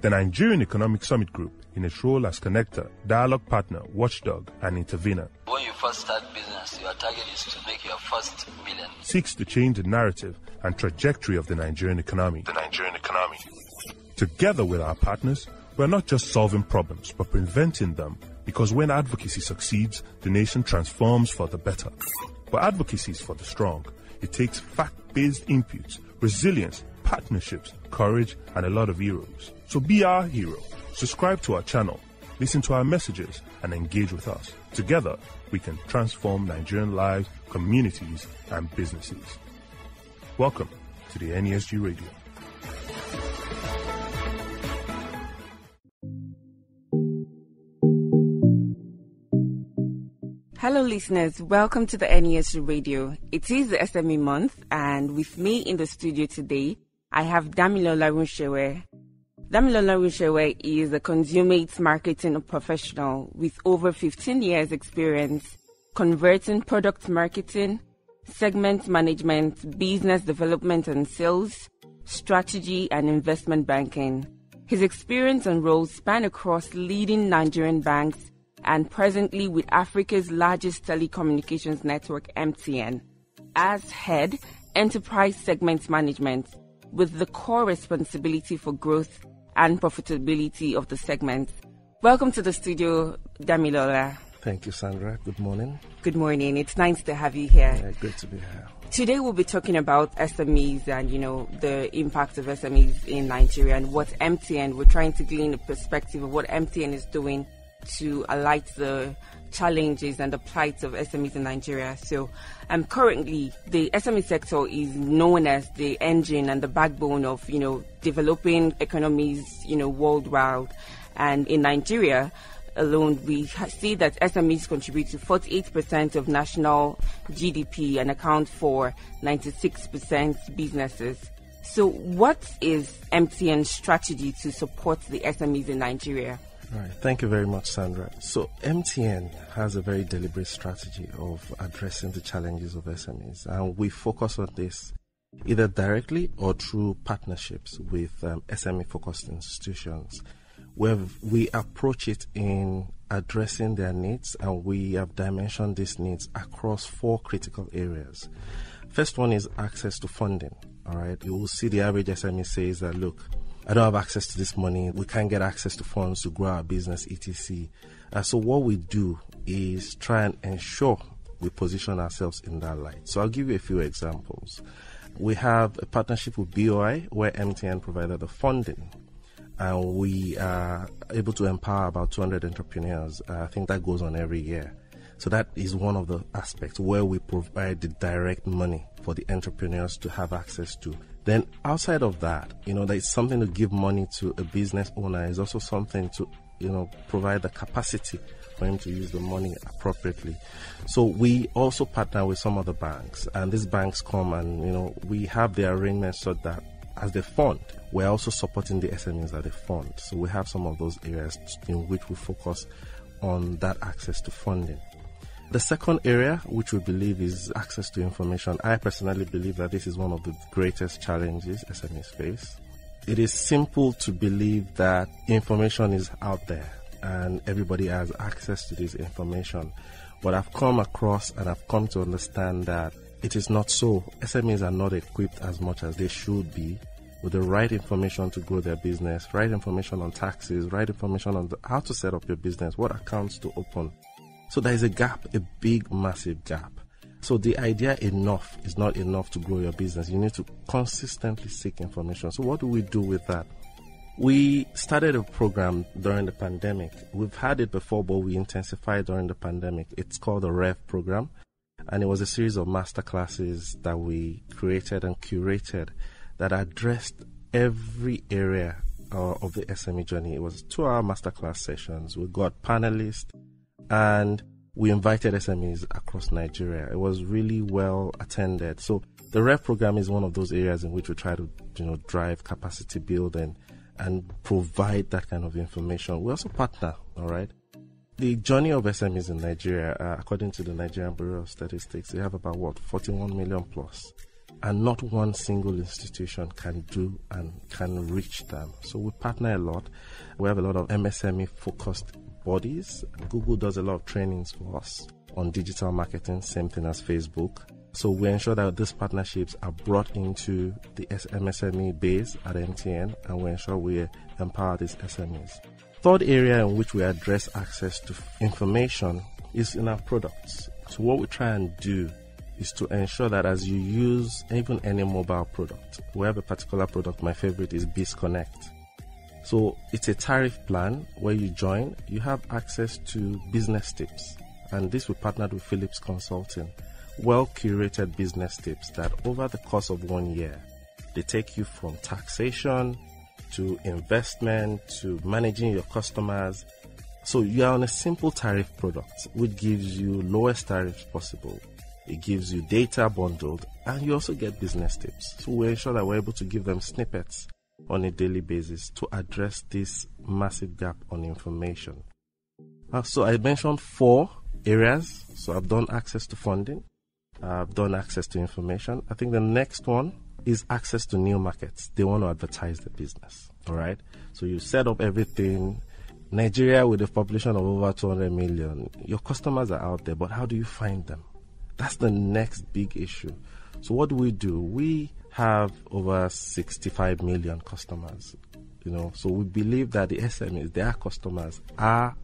The Nigerian Economic Summit Group, in its role as connector, dialogue partner, watchdog, and intervener, when you first start business, your target is to make your first million. Seeks to change the narrative and trajectory of the Nigerian economy. Together with our partners, we're not just solving problems, but preventing them, because when advocacy succeeds, the nation transforms for the better. But advocacy is for the strong. It takes fact-based inputs, resilience, partnerships, courage, and a lot of heroes. So be our hero. Subscribe to our channel, listen to our messages, and engage with us. Together, we can transform Nigerian lives, communities, and businesses. Welcome to the NESG Radio. Hello listeners, welcome to the NESG Radio. It is the SME month, and with me in the studio today, I have Damilola Runshewe. Damilola Runshewe is a consummate marketing professional with over 15 years experience converting product marketing, segment management, business development and sales, strategy and investment banking. His experience and roles span across leading Nigerian banks and presently with Africa's largest telecommunications network, MTN, as head, enterprise segment management, with the core responsibility for growth and profitability of the segment. Welcome to the studio, Damilola. Thank you, Sandra. Good morning. Good morning. It's nice to have you here. Yeah, good to be here. Today we'll be talking about SMEs and, the impact of SMEs in Nigeria and what MTN, we're trying to glean a perspective of what MTN is doing to alight the challenges and the plight of SMEs in Nigeria. So currently the SME sector is known as the engine and the backbone of, developing economies, worldwide. And in Nigeria alone, we see that SMEs contribute to 48% of national GDP and account for 96% businesses. So what is MTN's strategy to support the SMEs in Nigeria? All right. Thank you very much, Sandra. So MTN has a very deliberate strategy of addressing the challenges of SMEs, and we focus on this either directly or through partnerships with SME-focused institutions, where we approach it in addressing their needs, and we have dimensioned these needs across 4 critical areas. First one is access to funding. All right. You will see the average SME says that, look, I don't have access to this money. We can't get access to funds to grow our business, etc. So what we do is try and ensure we position ourselves in that light. So I'll give you a few examples. We have a partnership with BOI where MTN provided the funding, and we are able to empower about 200 entrepreneurs. I think that goes on every year. So that is one of the aspects where we provide the direct money for the entrepreneurs to have access to. Then outside of that, there is something to give money to a business owner. It's also something to, provide the capacity for him to use the money appropriately. So we also partner with some other banks, and these banks come and, we have the arrangements so that as they fund, we're also supporting the SMEs that they fund. So we have some of those areas in which we focus on that access to funding. The second area, which we believe is access to information, I personally believe that this is one of the greatest challenges SMEs face. It is simple to believe that information is out there and everybody has access to this information. But I've come across and I've come to understand that it is not so. SMEs are not equipped as much as they should be with the right information to grow their business, right information on taxes, right information on how to set up your business, what accounts to open. So there is a gap, a big, massive gap. So the idea enough is not enough to grow your business. You need to consistently seek information. So what do we do with that? We started a program during the pandemic. We've had it before, but we intensified during the pandemic. It's called the REV program. And it was a series of masterclasses that we created and curated that addressed every area of the SME journey. It was 2-hour masterclass sessions. We got panelists, and we invited SMEs across Nigeria. It was really well attended. So the REV program is one of those areas in which we try to, drive capacity building and provide that kind of information. We also partner, all right? The journey of SMEs in Nigeria, according to the Nigerian Bureau of Statistics, they have about 41 million plus. and not one single institution can do and can reach them. So we partner a lot. We have a lot of MSME focused bodies. Google does a lot of trainings for us on digital marketing, same thing as Facebook. So we ensure that these partnerships are brought into the MSME base at MTN, and we ensure we empower these SMEs. Third area in which we address access to information is in our products. So what we try and do is to ensure that as you use even any mobile product, we have a particular product, my favorite is BizConnect. So it's a tariff plan where you join, you have access to business tips. And this we partnered with Philips Consulting, well-curated business tips that over the course of 1 year, they take you from taxation to investment to managing your customers. So you are on a simple tariff product, which gives you lowest tariffs possible. It gives you data bundled, and you also get business tips. So we ensure that we're able to give them snippets on a daily basis to address this massive gap on information. So I mentioned 4 areas. So I've done access to funding. I've done access to information. I think the next one is access to new markets. They want to advertise the business. All right. So you set up everything. Nigeria with a population of over 200 million. Your customers are out there, but how do you find them? That's the next big issue. So what do? We have over 65 million customers. So we believe that the SMEs, their customers, are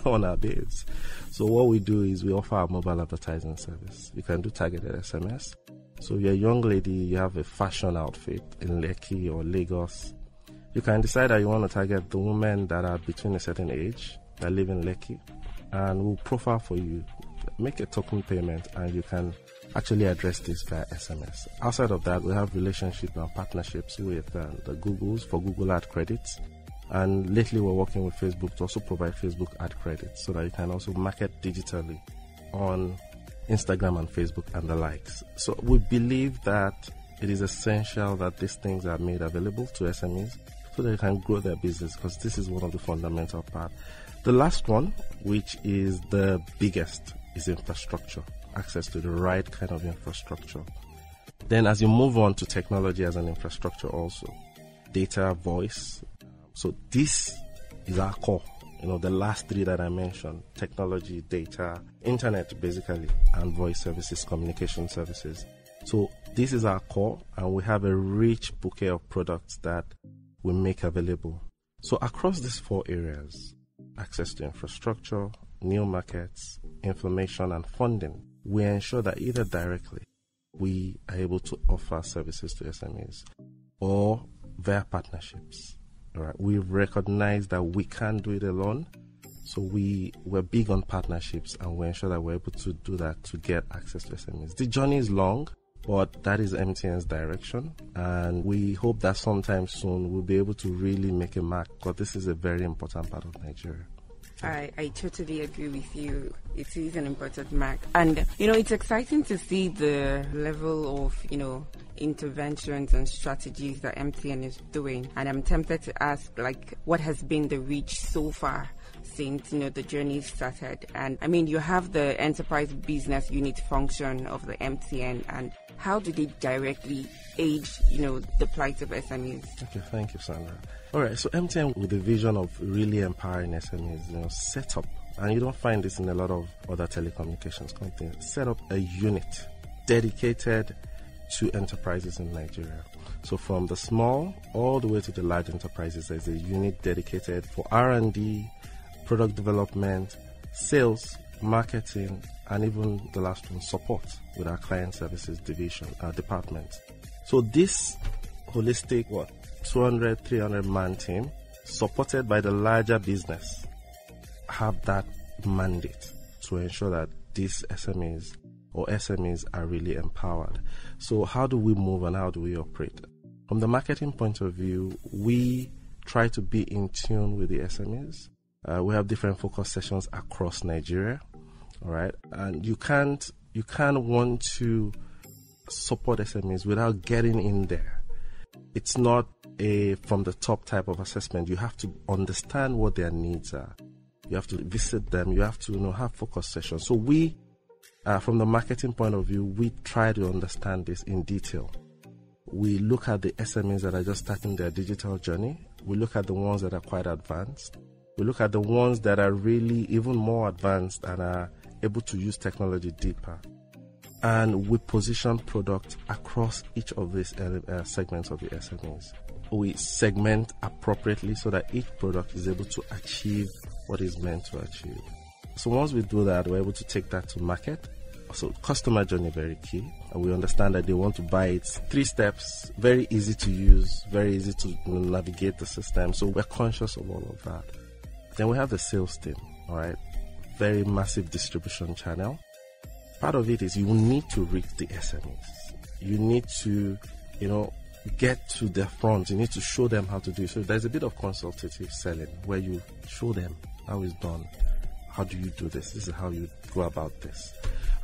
on our base. So what we do is we offer our mobile advertising service. You can do targeted SMS. So you're a young lady, you have a fashion outfit in Lekki or Lagos. You can decide that you want to target the women that are between a certain age, that live in Lekki, and we'll profile for you, make a token payment, and you can actually address this via SMS. Outside of that, we have relationships and partnerships with the Googles for Google ad credits. And lately we're working with Facebook to also provide Facebook ad credits so that you can also market digitally on Instagram and Facebook and the likes. So we believe that it is essential that these things are made available to SMEs so that they can grow their business, because this is one of the fundamental parts. The last one, which is the biggest, is infrastructure, access to the right kind of infrastructure. Then as you move on to technology as an infrastructure also, data, voice. So this is our core. The last 3 that I mentioned, technology, data, internet basically, and voice services, communication services. So this is our core, and we have a rich bouquet of products that we make available. So across these 4 areas, access to infrastructure, new markets, information, and funding, we ensure that either directly we are able to offer services to SMEs or via partnerships. All right. We've recognized that we can't do it alone. So we're big on partnerships, and we ensure that we're able to do that to get access to SMEs. The journey is long, but that is MTN's direction. And we hope that sometime soon we'll be able to really make a mark, because this is a very important part of Nigeria. I totally agree with you. It is an important mark. And, it's exciting to see the level of, interventions and strategies that MTN is doing. And I'm tempted to ask, what has been the reach so far since, the journey started? And, you have the enterprise business unit function of the MTN, and how do they directly aid, the plight of SMEs? Okay, thank you, Sandra. All right, so MTN, with the vision of really empowering SMEs, set up, and you don't find this in a lot of other telecommunications companies, set up a unit dedicated to enterprises in Nigeria. So from the small all the way to the large enterprises, there's a unit dedicated for R&D, product development, sales, marketing, and even the last one, support with our client services division, our department. So this holistic, 200, 300 man team, supported by the larger business, have that mandate to ensure that these SMEs are really empowered. So how do we move and how do we operate? From the marketing point of view, we try to be in tune with the SMEs. We have different focus sessions across Nigeria. All right. And you can't want to support SMEs without getting in there. It's not a from the top type of assessment. You have to understand what their needs are. You have to visit them. You have to have focus sessions. So we From the marketing point of view, we try to understand this in detail. We look at the SMEs that are just starting their digital journey. We look at the ones that are quite advanced. We look at the ones that are really even more advanced and are able to use technology deeper. And we position products across each of these segments of the SMEs. We segment appropriately so that each product is able to achieve what is meant to achieve. So once we do that, we're able to take that to market. So customer journey, very key. And we understand that they want to buy it. 3 steps, very easy to use, very easy to navigate the system. So we're conscious of all of that. Then we have the sales team, all right? Very massive distribution channel. Part of it is you need to reach the SMEs. You need to, get to their front. You need to show them how to do it. So there's a bit of consultative selling where you show them how it's done. How do you do this? This is how you go about this.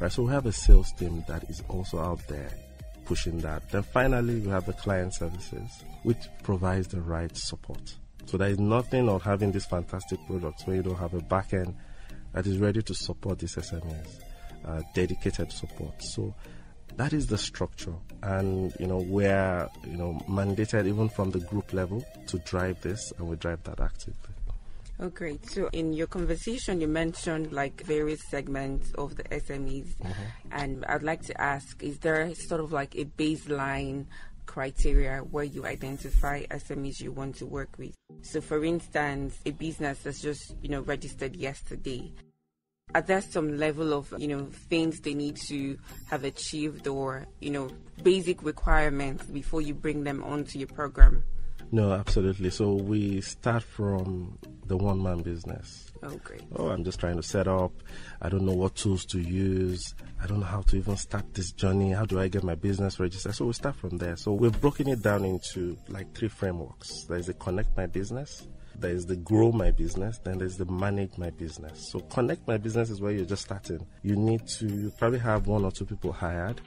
Right, so we have a sales team that is also out there pushing that. Then finally, we have the client services, which provides the right support. So there is nothing of having these fantastic products where you don't have a back end that is ready to support these SMEs, dedicated support. So that is the structure. And, we're, mandated even from the group level to drive this, and we drive that actively. Oh, great. So in your conversation, you mentioned various segments of the SMEs. And I'd like to ask, is there sort of a baseline criteria where you identify SMEs you want to work with? So for instance, a business that's just, registered yesterday, are there some level of, things they need to have achieved or, basic requirements before you bring them onto your program? No, absolutely. So we start from the one-man business. Oh, great. Oh, I'm just trying to set up. I don't know what tools to use. I don't know how to even start this journey. How do I get my business registered? So we start from there. So we've broken it down into 3 frameworks. There's the Connect My Business. There's the Grow My Business. Then there's the Manage My Business. So Connect My Business is where you're just starting. You probably have 1 or 2 people hired.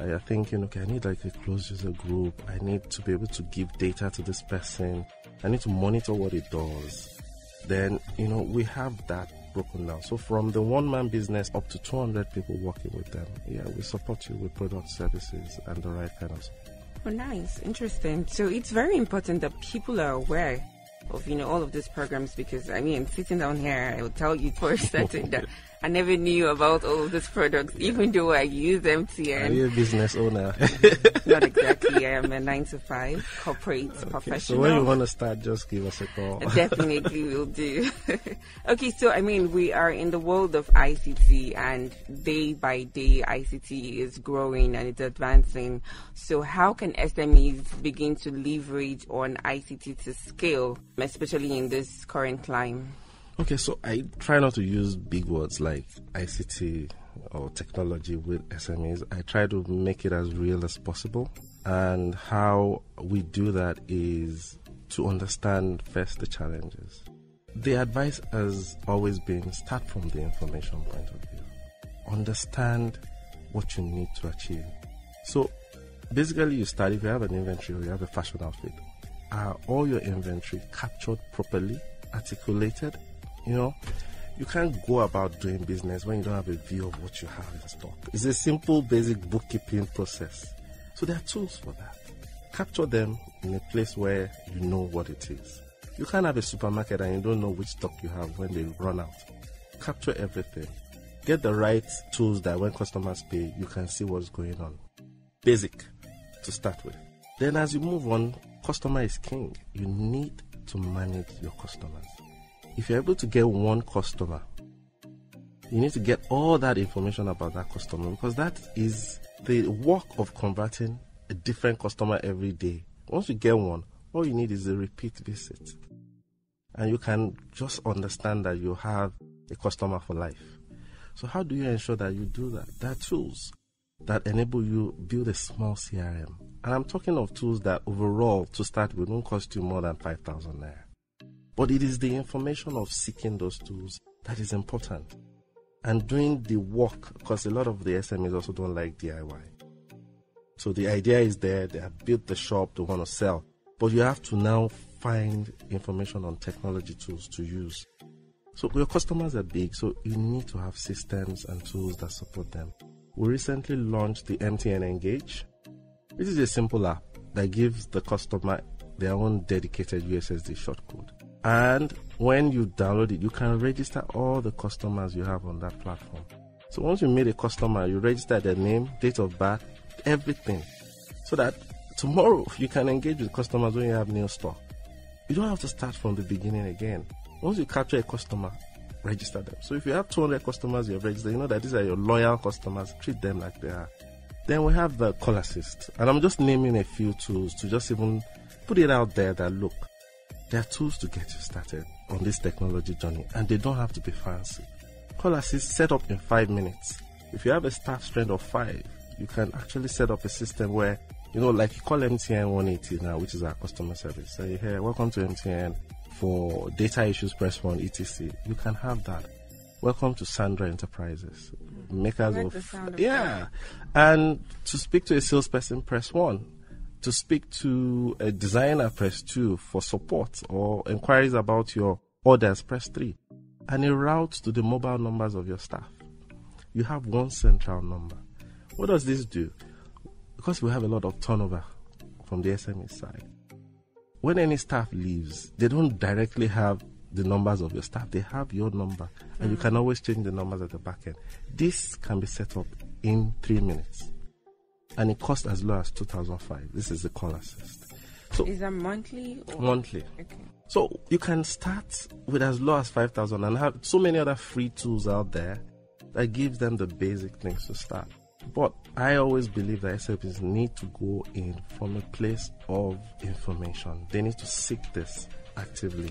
I think, I need a closed user group. I need to be able to give data to this person. I need to monitor what it does. Then, we have that broken down. So from the one-man business up to 200 people working with them, we support you with product services and the right kind of support. Oh, nice. Interesting. So it's very important that people are aware of, all of these programs because, sitting down here, I will tell you for certain that I never knew about all of these products, even though I use MTN. Are you a business owner? Not exactly. I am a 9-to-5 corporate professional. So when you want to start, just give us a call. Definitely will do. Okay, so we are in the world of ICT, and day by day ICT is growing and it's advancing. So how can SMEs begin to leverage on ICT to scale, especially in this current climate? Okay, so I try not to use big words like ICT or technology with SMEs. I try to make it as real as possible. And how we do that is to understand first the challenges. The advice has always been start from the information point of view. Understand what you need to achieve. So basically you start, if you have an inventory or you have a fashion outfit, are all your inventory captured properly, articulated? You can't go about doing business when you don't have a view of what you have in stock. It's a simple, basic bookkeeping process. So there are tools for that. Capture them in a place where you know what it is. You can't have a supermarket and you don't know which stock you have when they run out. Capture everything. Get the right tools that when customers pay, you can see what's going on. Basic to start with. Then as you move on, customer is king. You need to manage your customers. If you're able to get one customer, you need to get all that information about that customer because that is the work of converting a different customer every day. Once you get one, all you need is a repeat visit. And you can just understand that you have a customer for life. So how do you ensure that you do that? There are tools that enable you build a small CRM. And I'm talking of tools that overall, to start with, won't cost you more than 5,000 naira. But it is the information of seeking those tools that is important. And doing the work, because a lot of the SMEs also don't like DIY. So the idea is there, they have built the shop, they want to sell. But you have to now find information on technology tools to use. So your customers are big, so you need to have systems and tools that support them. We recently launched the MTN Engage. This is a simple app that gives the customer their own dedicated USSD shortcode. And when you download it, you can register all the customers you have on that platform. So once you meet a customer, you register their name, date of birth, everything. So that tomorrow you can engage with customers when you have new stock. You don't have to start from the beginning again. Once you capture a customer, register them. So if you have 200 customers you have registered, you know that these are your loyal customers. Treat them like they are. Then we have the call assist. And I'm just naming a few tools to just even put it out there that, look, there are tools to get you started on this technology journey, and they don't have to be fancy. Call assist set up in 5 minutes. If you have a staff strength of 5, you can actually set up a system where, like you call MTN 180 now, which is our customer service. Say, hey, welcome to MTN. For data issues, press 1, etc. You can have that. Welcome to Sandra Enterprises. Makers of and to speak to a salesperson, press 1. To speak to a designer, press 2. For support or inquiries about your orders, press 3. And a route to the mobile numbers of your staff. You have one central number. What does this do? Because we have a lot of turnover from the SME side. When any staff leaves, they don't directly have the numbers of your staff. They have your number. And you can always change the numbers at the back end. This can be set up in 3 minutes. And it costs as low as 2,005. This is the call assist. So is that monthly? Or? Monthly. Okay. So you can start with as low as 5,000 and have so many other free tools out there that gives them the basic things to start. But I always believe that SMEs need to go in from a place of information. They need to seek this actively.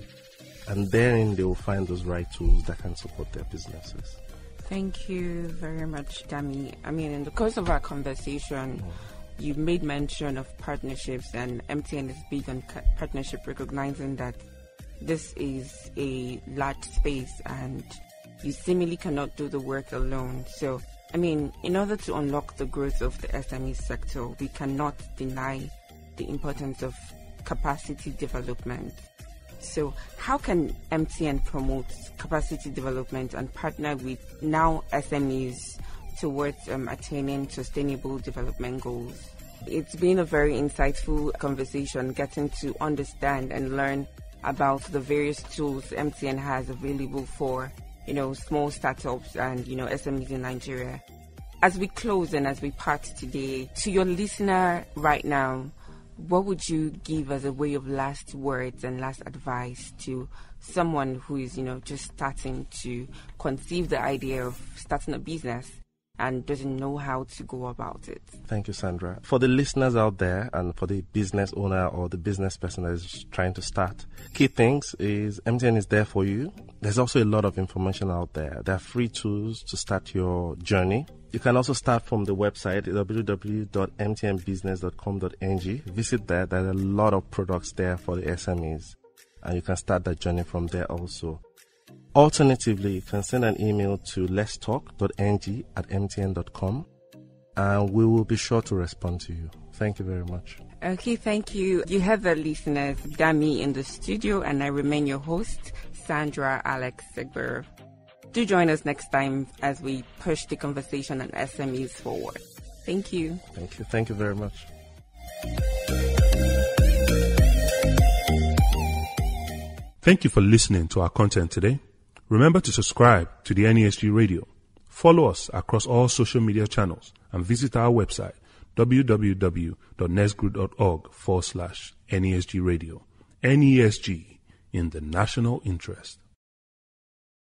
And therein they will find those right tools that can support their businesses. Thank you very much, Dami. I mean, in the course of our conversation, you made mention of partnerships, and MTN is big on partnership, recognizing that this is a large space and you seemingly cannot do the work alone. So, I mean, in order to unlock the growth of the SME sector, we cannot deny the importance of capacity development. So how can MTN promote capacity development and partner with now SMEs towards attaining sustainable development goals? It's been a very insightful conversation, getting to understand and learn about the various tools MTN has available for, small startups and, SMEs in Nigeria. As we close and as we part today, to your listener right now, what would you give as a way of last words and last advice to someone who is, just starting to conceive the idea of starting a business and doesn't know how to go about it? Thank you, Sandra. For the listeners out there and for the business owner or the business person that is trying to start, key things is MTN is there for you. There's also a lot of information out there. There are free tools to start your journey. You can also start from the website, www.mtnbusiness.com.ng. Visit there. There are a lot of products there for the SMEs. And you can start that journey from there also. Alternatively, you can send an email to letstalk.ng@mtn.com. And we will be sure to respond to you. Thank you very much. Okay, thank you. You have the listeners, Dami in the studio, and I remain your host, Sandra Alex Segbero. Do join us next time as we push the conversation on SMEs forward. Thank you. Thank you. Thank you very much. Thank you for listening to our content today. Remember to subscribe to the NESG Radio. Follow us across all social media channels and visit our website www.nesgroup.org/NESG Radio. NESG in the national interest.